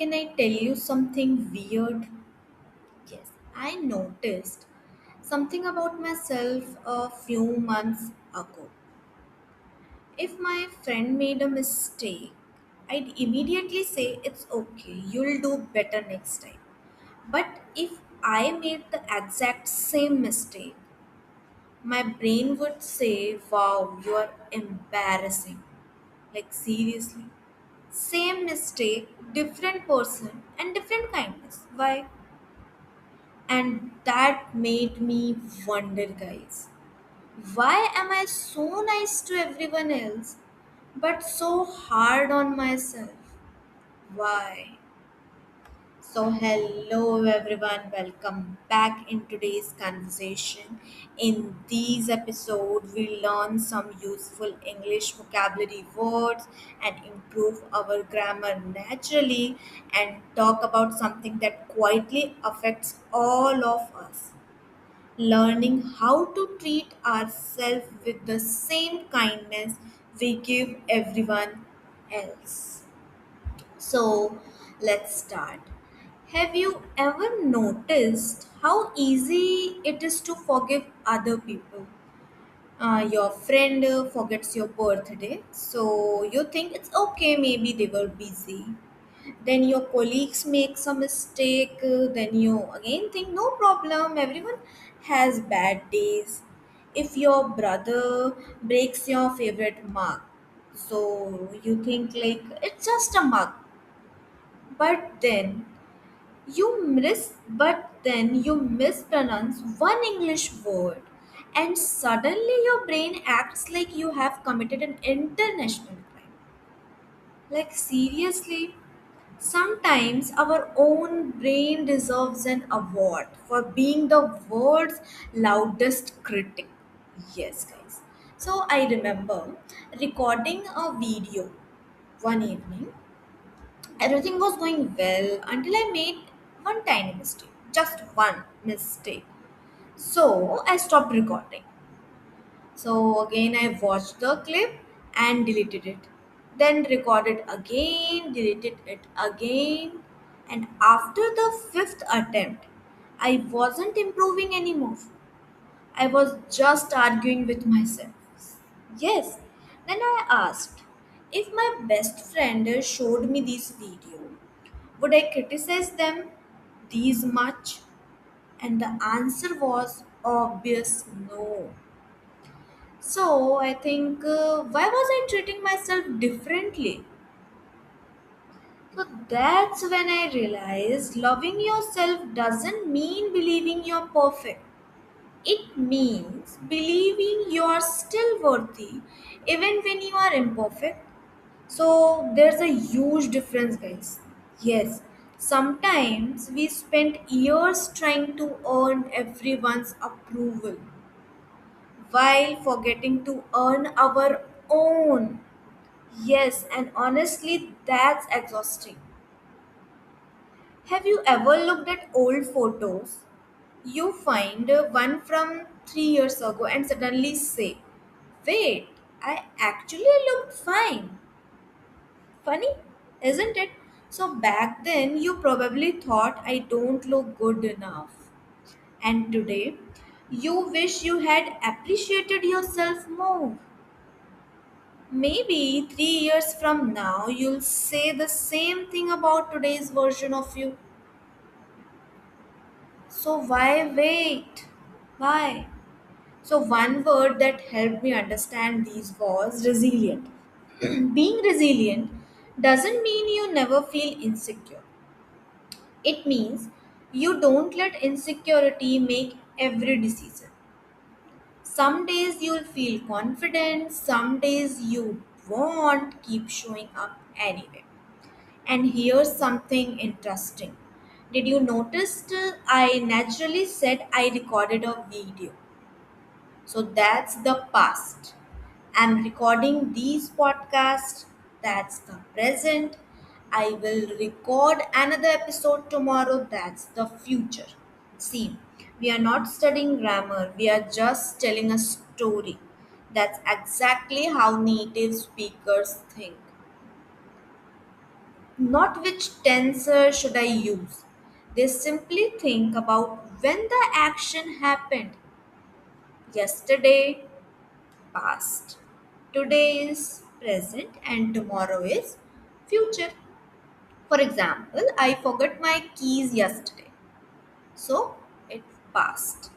Can I tell you something weird? Yes, I noticed something about myself a few months ago. If my friend made a mistake, I'd immediately say it's okay, you'll do better next time. But if I made the exact same mistake, my brain would say, wow, you're embarrassing. Like, seriously. Same mistake, different person, and different kindness. Why? And that made me wonder, guys. Why am I so nice to everyone else but so hard on myself? Why? So, hello everyone, welcome back in today's conversation. In these episodes, we learn some useful English vocabulary words and improve our grammar naturally and talk about something that quietly affects all of us, learning how to treat ourselves with the same kindness we give everyone else. So, let's start. Have you ever noticed how easy it is to forgive other people? Your friend forgets your birthday, so you think it's okay, maybe they were busy. Then your colleagues make some mistake, then you again think no problem, everyone has bad days. If your brother breaks your favorite mug, so you think like it's just a mug, but then you mispronounce one English word and suddenly your brain acts like you have committed an international crime. Like, seriously, sometimes our own brain deserves an award for being the world's loudest critic. Yes, guys. So I remember recording a video one evening. Everything was going well until I made one tiny mistake. Just one mistake. So I stopped recording. So again, I watched the clip and deleted it. Then recorded again, deleted it again. And after the fifth attempt, I wasn't improving anymore. I was just arguing with myself. Yes. Then I asked, if my best friend showed me this video, would I criticize them these much? And the answer was obvious no. So I think, why was I treating myself differently? So that's when I realized loving yourself doesn't mean believing you're perfect. It means believing you are still worthy even when you are imperfect. So there's a huge difference, guys. Yes, sometimes we spend years trying to earn everyone's approval while forgetting to earn our own. Yes, and honestly, that's exhausting. Have you ever looked at old photos? You find one from 3 years ago and suddenly say, wait, I actually looked fine. Funny, isn't it? So back then, you probably thought I don't look good enough. And today, you wish you had appreciated yourself more. Maybe 3 years from now, you'll say the same thing about today's version of you. So why wait? Why? So, one word that helped me understand these was resilient. Being resilient doesn't mean you never feel insecure, it means you don't let insecurity make every decision. Some days you'll feel confident, some days you won't, keep showing up anyway. And here's something interesting. Did you notice I naturally said I recorded a video? So that's the past. I'm recording these podcasts. That's the present. I will record another episode tomorrow. That's the future. See, we are not studying grammar, we are just telling a story. That's exactly how native speakers think. not which tensor should I use. They simply think about when the action happened. Yesterday, past. Today is present and tomorrow is future. For example, I forgot my keys yesterday. So it's past.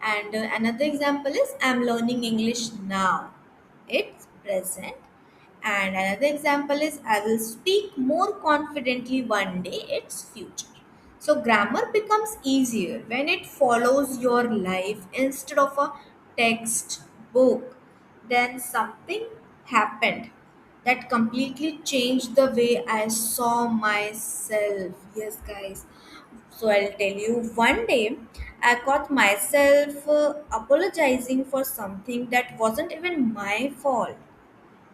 And another example is I'm learning English now. It's present. And another example is I will speak more confidently one day. It's future. So grammar becomes easier when it follows your life instead of a textbook. Then something happened that completely changed the way I saw myself. Yes, guys. So I'll tell you, one day I caught myself apologizing for something that wasn't even my fault.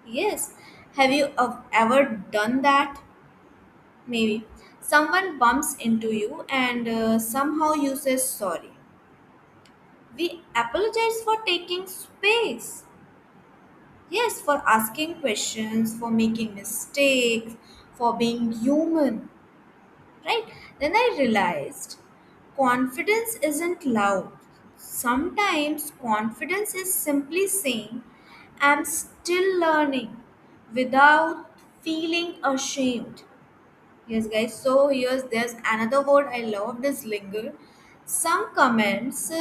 Yes. Have you ever done that? Maybe. Someone bumps into you and somehow you say sorry. We apologize for taking space. Yes, for asking questions, for making mistakes, for being human. Right? Then I realized confidence isn't loud. Sometimes confidence is simply saying, I'm still learning without feeling ashamed. Yes, guys. So there's another word I love this linger. Some comments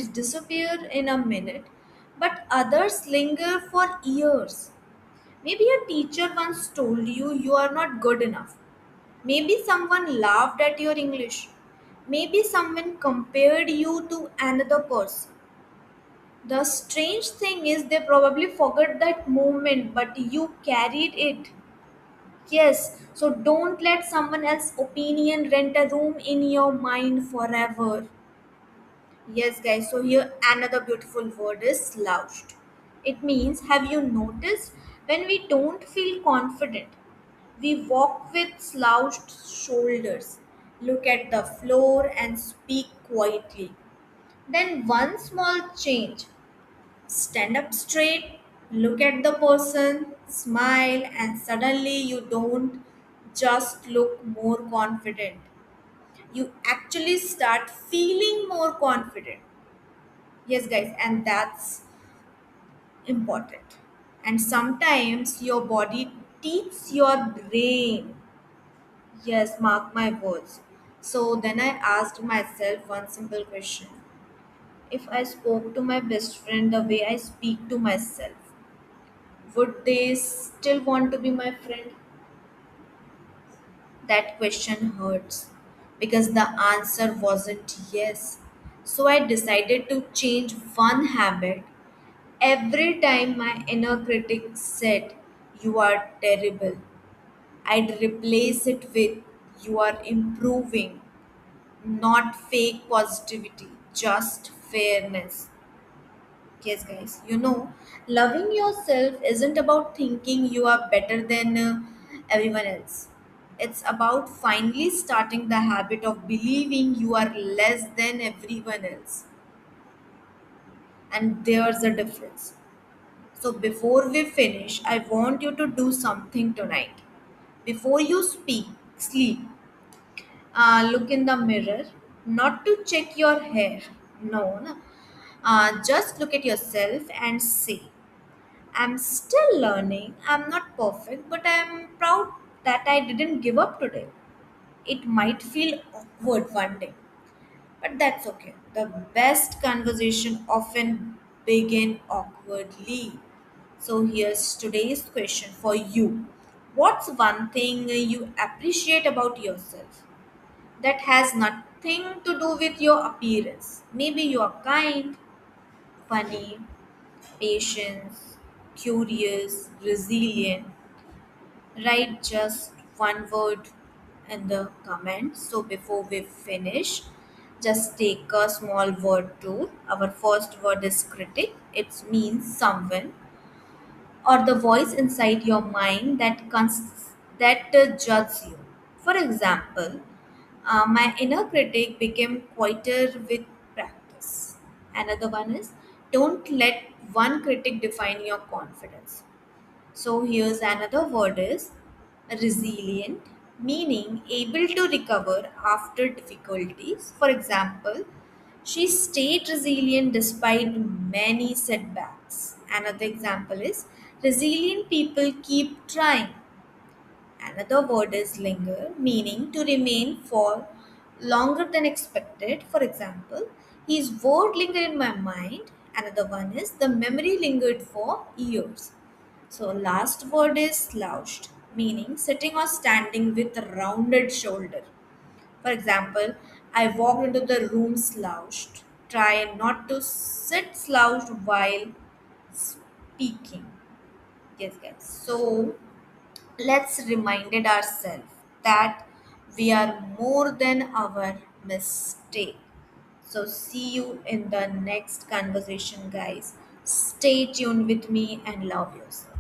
disappear in a minute, but others linger for years. Maybe a teacher once told you you are not good enough. Maybe someone laughed at your English. Maybe someone compared you to another person. The strange thing is, they probably forgot that moment, but you carried it. Yes, so don't let someone else's opinion rent a room in your mind forever. Yes, guys, so here another beautiful word is slouched. It means, have you noticed when we don't feel confident? We walk with slouched shoulders, look at the floor, and speak quietly. Then, one small change: stand up straight, look at the person, smile, and suddenly you don't just look more confident. You actually start feeling more confident. Yes, guys, and that's important. And sometimes your body teaches your brain. Yes, mark my words. So then I asked myself one simple question: if I spoke to my best friend the way I speak to myself, would they still want to be my friend? That question hurts because the answer wasn't yes. So I decided to change one habit. Every time my inner critic said, "You are terrible," I'd replace it with, "You are improving." Not fake positivity, just fairness. Yes, guys, loving yourself isn't about thinking you are better than everyone else. It's about finally starting the habit of believing you are less than everyone else. And there's a difference. So, before we finish, I want you to do something tonight. Before you sleep, look in the mirror, not to check your hair. No, no. Just look at yourself and say, I'm still learning. I'm not perfect, but I'm proud that I didn't give up today. It might feel awkward one day, but that's okay. The best conversation often begin awkwardly. So here's today's question for you. What's one thing you appreciate about yourself that has nothing to do with your appearance? Maybe you're kind, funny, patience, curious, resilient. Write just one word in the comments. So before we finish, just take a small word tour. Our first word is critic. It means someone or the voice inside your mind that judges you. For example, my inner critic became quieter with practice. Another one is, don't let one critic define your confidence. So here's another word is Resilient, meaning able to recover after difficulties. For example, she stayed resilient despite many setbacks. Another example is resilient people keep trying. Another word is linger, meaning to remain for longer than expected. For example, his word lingered in my mind. Another one is the memory lingered for years. So last word is slouched, meaning sitting or standing with a rounded shoulder. For example, I walked into the room slouched. Try not to sit slouched while speaking. Yes, guys. So let's reminded ourselves that we are more than our mistake. So see you in the next conversation, guys. Stay tuned with me and love yourself.